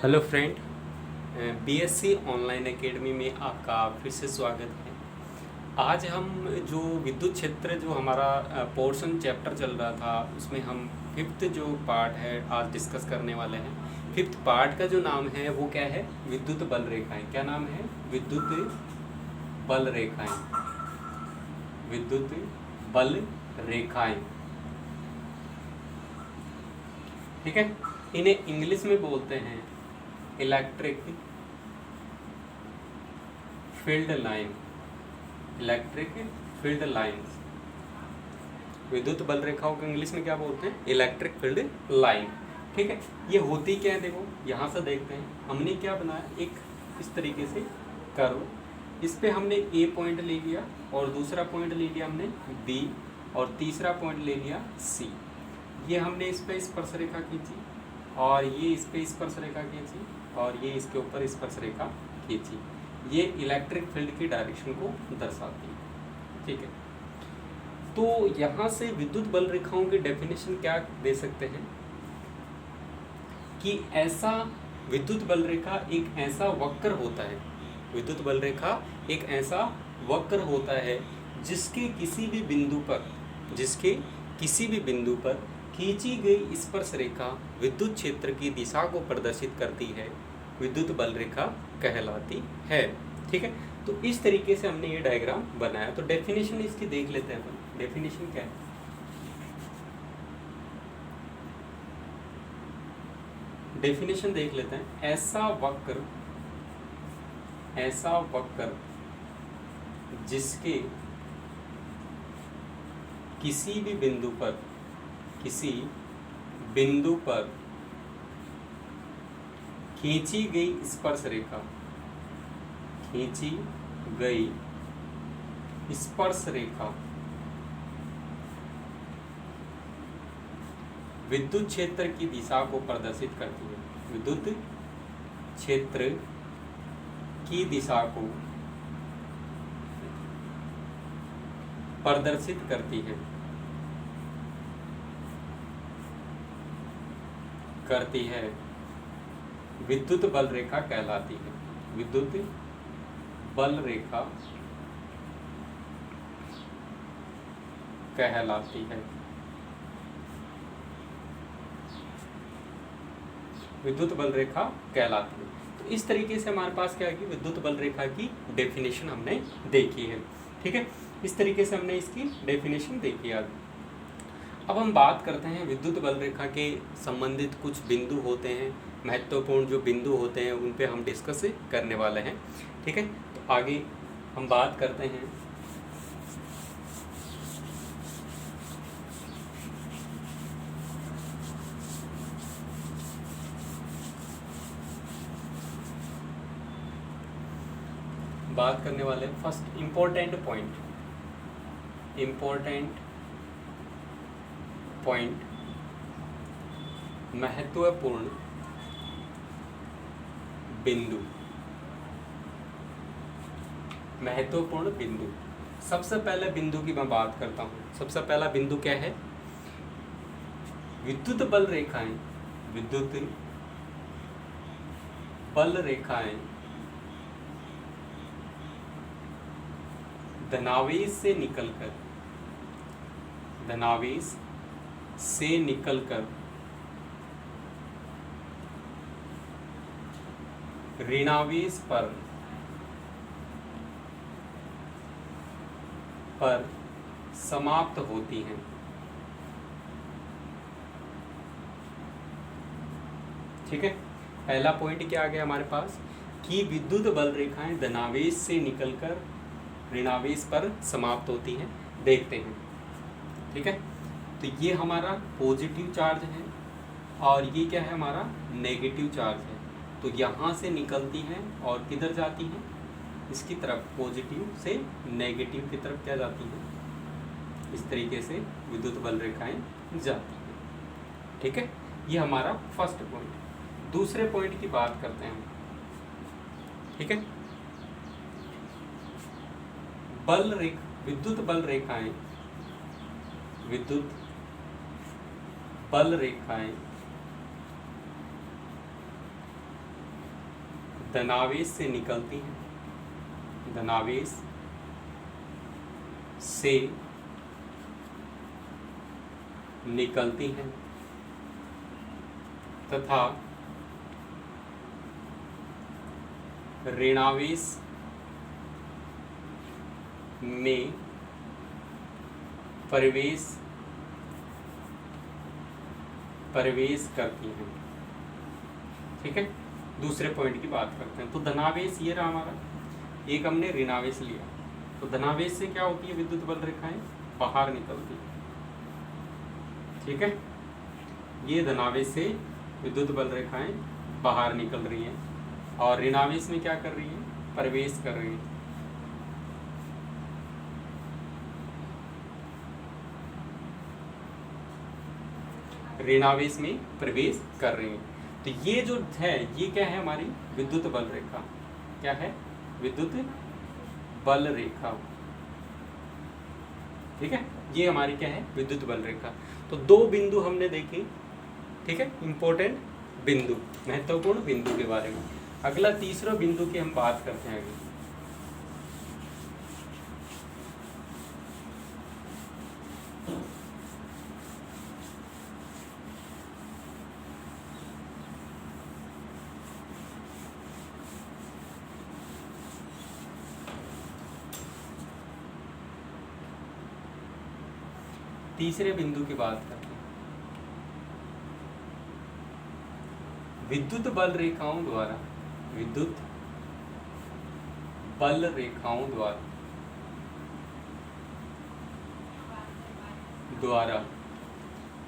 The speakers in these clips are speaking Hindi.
Hello friend, BSc online academy में आपका फिर से स्वागत है। आज हम जो विद्युत क्षेत्र जो हमारा पोर्शन चैप्टर चल रहा था उसमें हम फिफ्थ जो पार्ट है आज डिस्कस करने वाले हैं। फिफ्थ पार्ट का जो नाम है वो क्या है? विद्युत बल रेखाएं। क्या नाम है? विद्युत बल रेखाएं। विद्युत बल रेखाएं, ठीक है। इन्हें इंग्लिश में बोलते हैं electric field line. Electric field lines. विद्युत बल रेखाओं को इंग्लिश में क्या बोलते हैं? इलेक्ट्रिक फील्ड लाइन, ठीक है। ये होती क्या है? देखो यहाँ से देखते हैं। हमने क्या बनाया, एक इस तरीके से कर्व, इस पे हमने ए पॉइंट ले लिया और दूसरा पॉइंट ले लिया हमने बी और तीसरा पॉइंट ले लिया सी। ये हमने इस पे स्पर्श रेखा खींची और ये इस पे स्पर्श रेखा खींची और ये इसके ऊपर स्पर्श रेखा खींची। ये इलेक्ट्रिक फील्ड की डायरेक्शन को दर्शाती है, ठीक है। तो यहाँ से विद्युत बल रेखाओं की डेफिनेशन क्या दे सकते हैं कि ऐसा विद्युत बल रेखा एक ऐसा वक्र होता है। विद्युत बल रेखा एक ऐसा वक्र होता है जिसके किसी भी बिंदु पर खींची गई स्पर्श रेखा विद्युत क्षेत्र की दिशा को प्रदर्शित करती है, विद्युत बल रेखा कहलाती है, ठीक है। तो इस तरीके से हमने ये डायग्राम बनाया। तो डेफिनेशन इसकी देख लेते हैं अपन। डेफिनेशन क्या है? डेफिनेशन देख लेते हैं। ऐसा वक्र जिसके किसी बिंदु पर खींची गई स्पर्श रेखा विद्युत क्षेत्र की दिशा को प्रदर्शित करती है। विद्युत क्षेत्र की दिशा को प्रदर्शित करती है विद्युत बल रेखा कहलाती है। विद्युत बल रेखा कहलाती है। विद्युत बल रेखा कहलाती है। तो इस तरीके से हमारे पास क्या है कि विद्युत बल रेखा की डेफिनेशन हमने देखी है, ठीक है। इस तरीके से हमने इसकी डेफिनेशन देखी है। अब हम बात करते हैं विद्युत बल रेखा के संबंधित कुछ बिंदु होते हैं, महत्वपूर्ण जो बिंदु होते हैं उन पे हम डिस्कस करने वाले हैं, ठीक है। तो आगे हम बात करते हैं करने वाले फर्स्ट इम्पोर्टेंट पॉइंट महत्वपूर्ण बिंदु। सबसे पहले बिंदु की मैं बात करता हूँ। सबसे पहला बिंदु क्या है? विद्युत बल रेखाएं धनावेश से निकलकर ऋणावेश पर समाप्त होती हैं, ठीक है। पहला पॉइंट क्या आ गया हमारे पास कि विद्युत बल रेखाएं धनावेश से निकलकर ऋणावेश पर समाप्त होती हैं। देखते हैं, ठीक है। तो ये हमारा पॉजिटिव चार्ज है और ये क्या है? हमारा नेगेटिव चार्ज है। तो यहाँ से निकलती हैं और किधर जाती हैं? इसकी तरफ, पॉजिटिव से नेगेटिव की तरफ क्या जाती हैं? इस तरीके से विद्युत बल रेखाएं जाती हैं, ठीक है। ये हमारा फर्स्ट पॉइंट। दूसरे पॉइंट की बात करते हैं, ठीक है। विद्युत बल रेखाएं धनावेश से निकलती हैं, धनावेश से निकलती हैं तथा ऋणावेश में प्रवेश करती हैं। ठीक है, दूसरे पॉइंट की बात करते हैं। तो धनावेश ये रहा हमारा, एक हमने ऋणावेश लिया। तो धनावेश से क्या होती है, विद्युत बल रेखाएं बाहर निकलती हैं। ठीक है, ये धनावेश से विद्युत बल रेखाएं बाहर निकल रही हैं और ऋणावेश में क्या कर रही हैं, प्रवेश कर रही हैं। ऋणावेश में प्रवेश कर रही हैं। तो ये जो है, ये क्या है, हमारी विद्युत बल रेखा। क्या है, विद्युत बल रेखा। ठीक है, ये हमारी क्या है, विद्युत बल रेखा। तो दो बिंदु हमने देखे। ठीक है, इंपॉर्टेंट बिंदु, महत्वपूर्ण बिंदु के बारे में। अगला तीसरा बिंदु की हम बात करते हैं आगे। तीसरे बिंदु की बात करते हैं। विद्युत बल रेखाओं द्वारा, विद्युत बल रेखाओं द्वारा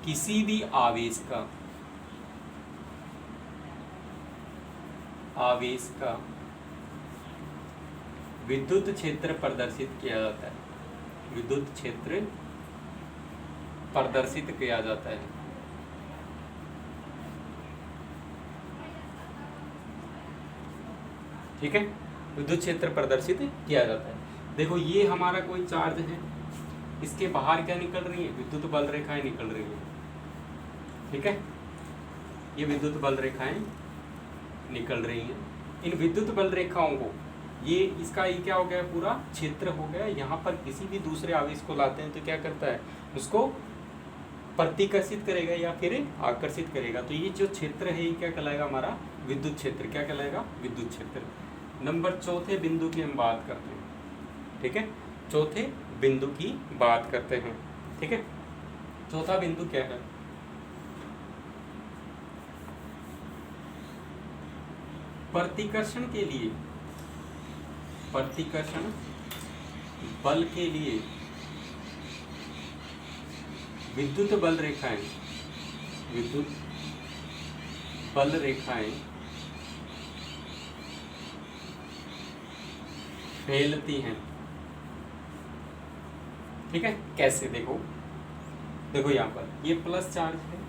किसी भी आवेश का विद्युत क्षेत्र प्रदर्शित किया जाता है, विद्युत क्षेत्र प्रदर्शित किया जाता है। ठीक है, विद्युत क्षेत्र प्रदर्शित किया जाता है। देखो, ये हमारा कोई चार्ज है, इसके बाहर क्या निकल रही है, विद्युत बल रेखाएं निकल रही है। ठीक है, ये विद्युत बल रेखाएं निकल रही हैं। इन विद्युत बल रेखाओं को, ये इसका ये क्या हो गया, पूरा क्षेत्र हो गया। यहाँ पर किसी भी दूसरे आवेश को लाते हैं तो क्या करता है, उसको प्रतिकर्षित करेगा या फिर आकर्षित करेगा। तो ये जो क्षेत्र है, ये क्या कहलाएगा, हमारा विद्युत क्षेत्र। क्या कहलाएगा, विद्युत क्षेत्र। नंबर चौथे बिंदु की हम बात करते हैं। ठीक है, चौथे बिंदु की बात करते हैं। ठीक है, चौथा बिंदु क्या है, प्रतिकर्षण के लिए, प्रतिकर्षण बल के लिए विद्युत बल रेखाएं, विद्युत बल रेखाएं फैलती हैं। ठीक है, कैसे, देखो यहाँ पर ये प्लस चार्ज है,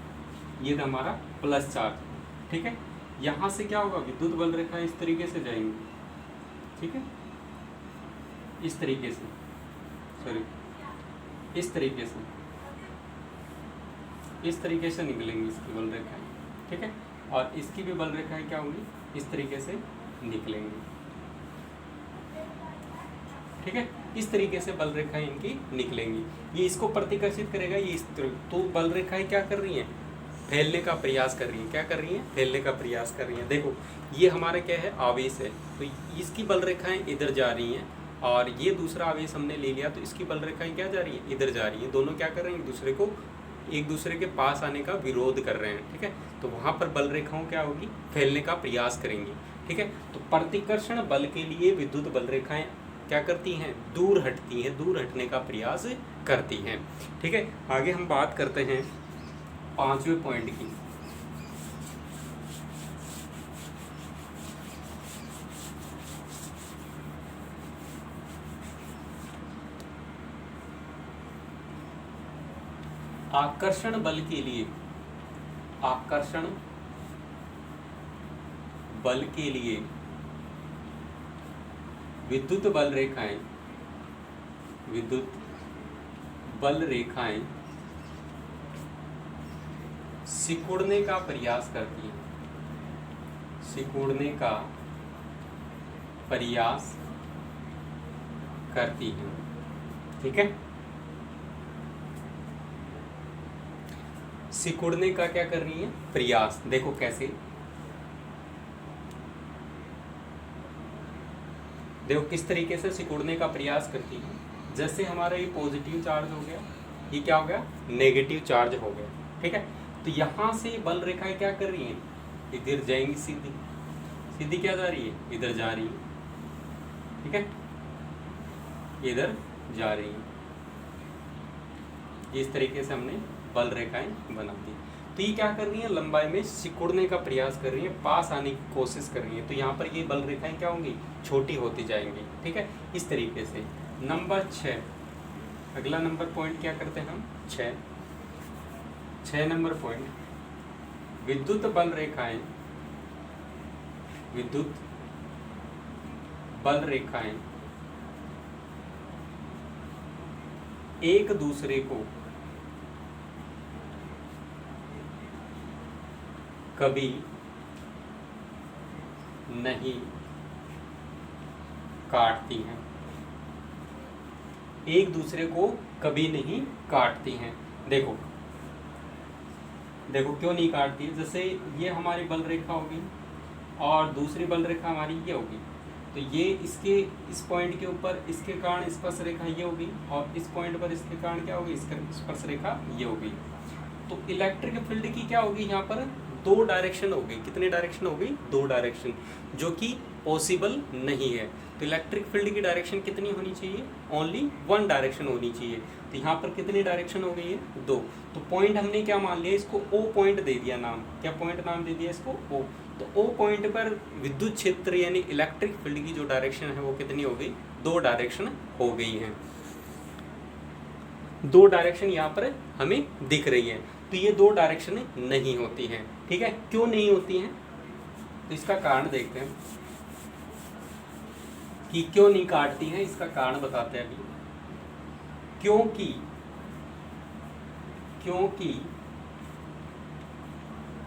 ये हमारा प्लस चार्ज है। ठीक है, यहाँ से क्या होगा, विद्युत बल रेखा इस तरीके से जाएंगी। ठीक है, इस तरीके से, सॉरी इस तरीके से निकलेंगी इसकी बल रेखाएं। ठीक है, और इसकी भी बल रेखाएं क्या होंगी, इस तरीके से निकलेंगी। ठीक है, इस तरीके से बल रेखाएं इनकी निकलेंगी। ये इसको प्रतिकर्षित करेगा, ये इस तरह। तो बल रेखाएं क्या कर रही हैं, फैलने का प्रयास कर रही हैं। क्या कर रही हैं, फैलने का प्रयास कर रही हैं। देखो, ये हमारा क्या है, आवेश है, तो इसकी बल रेखाएं इधर जा रही हैं, और ये दूसरा आवेश हमने ले लिया, तो इसकी बल रेखाएं क्या जा रही हैं, इधर जा रही हैं। दोनों क्या कर रहे हैं, एक दूसरे के पास आने का विरोध कर रहे हैं। ठीक है, तो वहाँ पर बल रेखाओं क्या होगी, फैलने का प्रयास करेंगी। ठीक है, तो प्रतिकर्षण बल के लिए विद्युत बल रेखाएं क्या करती हैं, दूर हटती हैं, दूर हटने का प्रयास करती हैं। ठीक है, आगे हम बात करते हैं पांचवें पॉइंट की। आकर्षण बल के लिए, आकर्षण बल के लिए विद्युत बल रेखाएं, विद्युत बल रेखाएं सिकुड़ने का प्रयास करती हैं, सिकुड़ने का प्रयास करती हैं। ठीक है, सिकुड़ने का क्या कर रही है? प्रयास। देखो कैसे, देखो किस तरीके से सिकुड़ने का प्रयास करती है। जैसे हमारा ये पॉजिटिव चार्ज हो गया, ये क्या हो गया? नेगेटिव चार्ज हो गया। ठीक है, तो यहाँ से बल रेखाएं क्या कर रही हैं? इधर जाएंगी, सीधी सीधी क्या जा रही है? इधर जा रही है। ठीक है, इधर जा रही है। इस तरीके से हमने बल रेखाएं बना दी। तो ये क्या कर रही है? लंबाई में सिकुड़ने का प्रयास कर रही है, पास आने की कोशिश कर रही है। तो यहाँ पर ये बल रेखाएं क्या होंगी? छोटी होती जाएंगी। ठीक है, इस तरीके से। नंबर 6, अगला नंबर पॉइंट क्या करते हैं हम? 6 नंबर पॉइंट, विद्युत बल रेखाएं, विद्युत बल रेखाएं एक दूसरे को कभी नहीं काटती हैं, एक दूसरे को कभी नहीं काटती हैं। देखो देखो क्यों नहीं काटती है? जैसे ये हमारी बल रेखा होगी और दूसरी बल रेखा हमारी ये होगी, तो ये इसके इस पॉइंट के ऊपर इसके कारण स्पर्श रेखा ये होगी और इस पॉइंट पर इसके कारण क्या होगी? इसका स्पर्श रेखा ये होगी। तो इलेक्ट्रिक फील्ड की क्या होगी? यहाँ पर 2 डायरेक्शन हो गई। कितने डायरेक्शन हो गई? 2 डायरेक्शन, जो कि पॉसिबल नहीं है। तो इलेक्ट्रिक फील्ड की डायरेक्शन कितनी होनी चाहिए? ओनली 1 डायरेक्शन होनी चाहिए। तो यहाँ पर कितनी डायरेक्शन हो गई है? 2। तो पॉइंट हमने क्या मान लिया? इसको O पॉइंट दे दिया नाम। क्या पॉइंट नाम दे दिया इसको? O। तो O पॉइंट पर विद्युत क्षेत्र यानी इलेक्ट्रिक फील्ड की जो डायरेक्शन है वो कितनी हो गई? 2 डायरेक्शन हो गई हैं। 2 डायरेक्शन यहाँ पर हमें दिख रही है। तो ये 2 डायरेक्शन नहीं होती हैं। ठीक है, क्यों नहीं होती हैं? तो इसका कारण देखते हैं कि क्यों नहीं काटती हैं। इसका कारण बताते हैं अभी। क्योंकि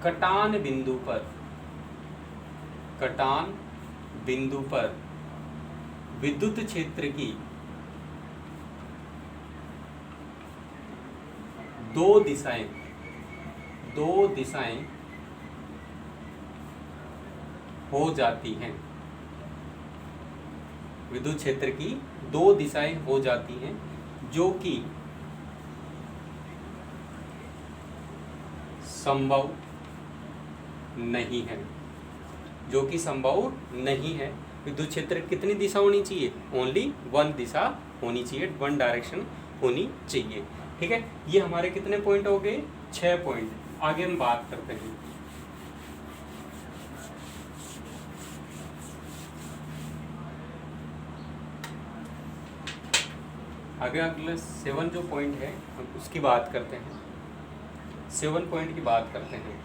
कटान बिंदु पर विद्युत क्षेत्र की 2 दिशाएं हो जाती हैं। विद्युत क्षेत्र की 2 दिशाएं हो जाती हैं, जो कि संभव नहीं है। जो कि संभव नहीं है। विद्युत क्षेत्र कितनी दिशा होनी चाहिए? ओनली 1 दिशा होनी चाहिए, 1 डायरेक्शन होनी चाहिए। ठीक है, ये हमारे कितने पॉइंट हो गए? 6 पॉइंट। आगे हम बात करते हैं। आगे अगला 7 जो पॉइंट है हम उसकी बात करते हैं। 7 पॉइंट की बात करते हैं।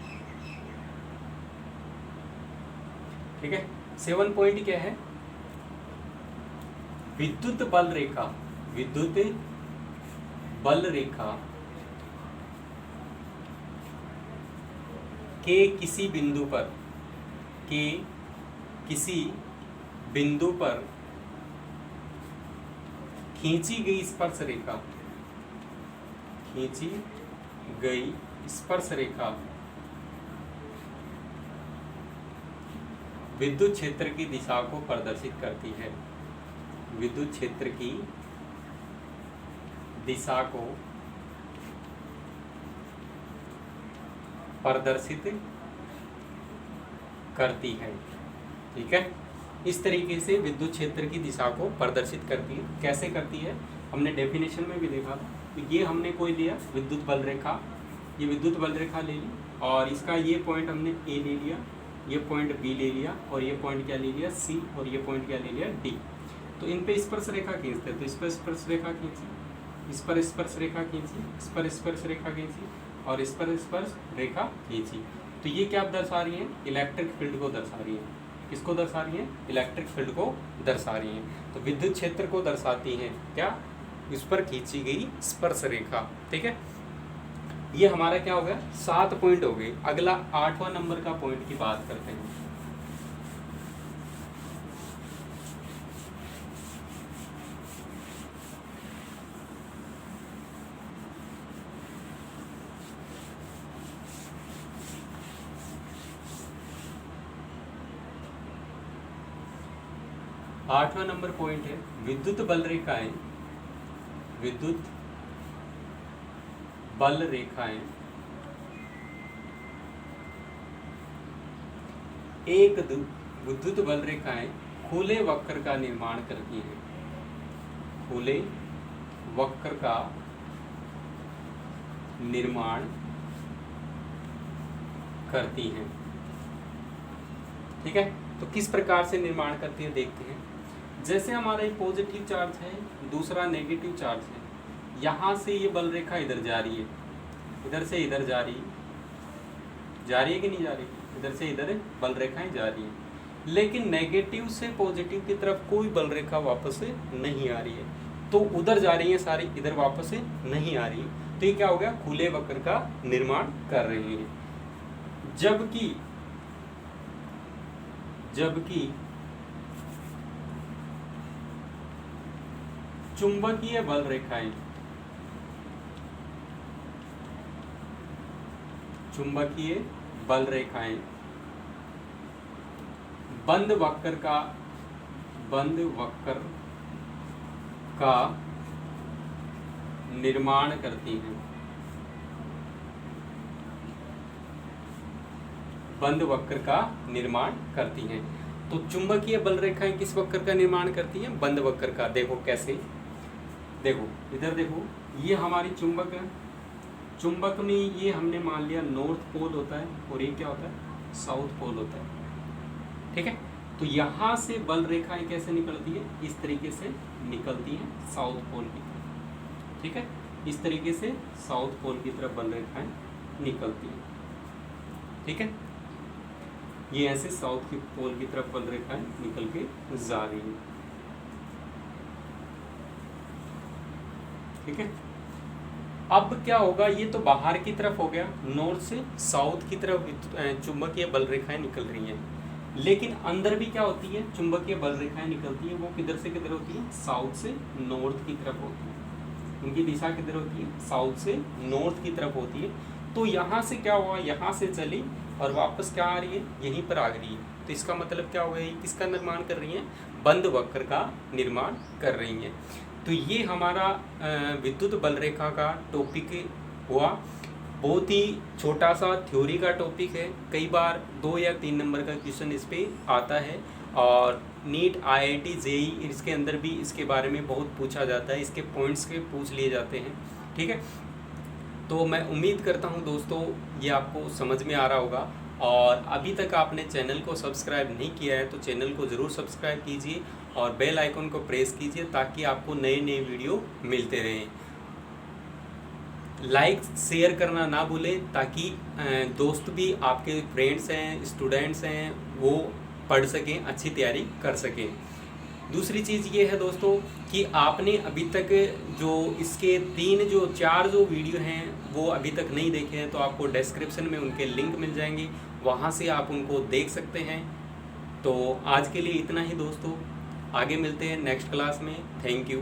ठीक है, 7 पॉइंट क्या है? विद्युत बल रेखा के किसी बिंदु पर खींची गई स्पर्श रेखा विद्युत क्षेत्र की दिशा को प्रदर्शित करती है। विद्युत क्षेत्र की दिशा को प्रदर्शित करती है। ठीक है, इस तरीके से विद्युत क्षेत्र की दिशा को प्रदर्शित करती है। कैसे करती है? हमने डेफिनेशन में भी देखा। तो ये हमने कोई लिया विद्युत बल रेखा, ये विद्युत बल रेखा ले ली और इसका ये पॉइंट हमने ए ले लिया, ये पॉइंट बी ले लिया और ये पॉइंट क्या ले लिया? सी, और ये पॉइंट क्या ले लिया? डी। तो इन पे स्पर्श रेखा खींचते हैं। तो इस पर स्पर्श रेखा खींची, इस पर स्पर्श रेखा खींची, इस पर स्पर्श रेखा खींची और इस पर स्पर्श रेखा खींची। तो ये क्या दर्शा रही है? इलेक्ट्रिक फील्ड को दर्शा रही है। किसको दर्शा रही है? इलेक्ट्रिक फील्ड को दर्शा रही है। तो विद्युत क्षेत्र को दर्शाती है क्या? इस पर खींची गई स्पर्श रेखा। ठीक है, ये हमारा क्या हो गया? 7 पॉइंट हो गए। अगला 8वां नंबर का पॉइंट की बात करते हैं। 8वां नंबर पॉइंट है विद्युत बल रेखाएं, विद्युत बल रेखाएं विद्युत बल रेखाएं खुले वक्र का निर्माण करती हैं, खुले वक्र का निर्माण करती हैं। ठीक है, तो किस प्रकार से निर्माण करती है देखते हैं। जैसे हमारा एक पॉजिटिव चार्ज है, दूसरा नेगेटिव चार्ज है, यहाँ से ये बल रेखा इधर जा रही है, इधर से इधर जा रही है कि नहीं जा रही, इधर से इधर बल रेखाएं जा रही है, लेकिन नेगेटिव से पॉजिटिव की तरफ कोई बल रेखा वापस से नहीं आ रही है, तो उधर जा रही है सारी, इधर वापस से नहीं आ रही है। तो ये क्या हो गया, खुले वक्र का निर्माण कर रही है। जबकि चुंबकीय बल रेखाएं, चुंबकीय बल रेखाएं बंद वक्र का निर्माण करती हैं, बंद वक्र का निर्माण करती हैं। तो चुंबकीय बल रेखाएं किस वक्र का निर्माण करती हैं, बंद वक्र का। देखो कैसे, देखो इधर देखो, ये हमारी चुंबक है, चुंबक में ये हमने मान लिया नॉर्थ पोल होता है और ये क्या होता है, साउथ पोल होता है। ठीक है, तो यहाँ से बल रेखाएं कैसे निकलती है, इस तरीके से निकलती हैं साउथ पोल की तरफ। ठीक है, इस तरीके से साउथ पोल की तरफ बल रेखाएं निकलती हैं। ठीक है, ये ऐसे साउथ की पोल की तरफ बल रेखाएं निकल के जा रही हैं। ठीक है, अब क्या होगा, ये तो बाहर की तरफ हो गया, नॉर्थ से साउथ की तरफ चुंबकीय बल रेखाएं निकल रही हैं, लेकिन अंदर भी क्या होती है, चुंबकीय बल रेखाएं निकलती है, वो किधर से किधर होती है, साउथ से नॉर्थ की तरफ होती है। उनकी दिशा किधर होती है, साउथ से नॉर्थ की तरफ होती है। तो यहाँ से क्या हुआ, यहाँ से चली और वापस क्या आ रही है, यहीं पर आ रही है। तो इसका मतलब क्या होगा, ये किसका निर्माण कर रही है, बंद वक्र का निर्माण कर रही है। तो ये हमारा विद्युत बल रेखा का टॉपिक हुआ। बहुत ही छोटा सा थ्योरी का टॉपिक है, कई बार 2 या 3 नंबर का क्वेश्चन इस पे आता है, और नीट IIT JEE इसके अंदर भी इसके बारे में बहुत पूछा जाता है, इसके पॉइंट्स के पूछ लिए जाते हैं। ठीक है, तो मैं उम्मीद करता हूँ दोस्तों ये आपको समझ में आ रहा होगा, और अभी तक आपने चैनल को सब्सक्राइब नहीं किया है तो चैनल को ज़रूर सब्सक्राइब कीजिए और बेल आइकन को प्रेस कीजिए ताकि आपको नए नए वीडियो मिलते रहें। लाइक शेयर करना ना भूलें ताकि दोस्त भी, आपके फ्रेंड्स हैं, स्टूडेंट्स हैं, वो पढ़ सकें, अच्छी तैयारी कर सकें। दूसरी चीज़ ये है दोस्तों कि आपने अभी तक जो इसके 4 जो वीडियो हैं वो अभी तक नहीं देखे हैं, तो आपको डिस्क्रिप्शन में उनके लिंक मिल जाएंगे, वहाँ से आप उनको देख सकते हैं। तो आज के लिए इतना ही दोस्तों, आगे मिलते हैं नेक्स्ट क्लास में। Thank you.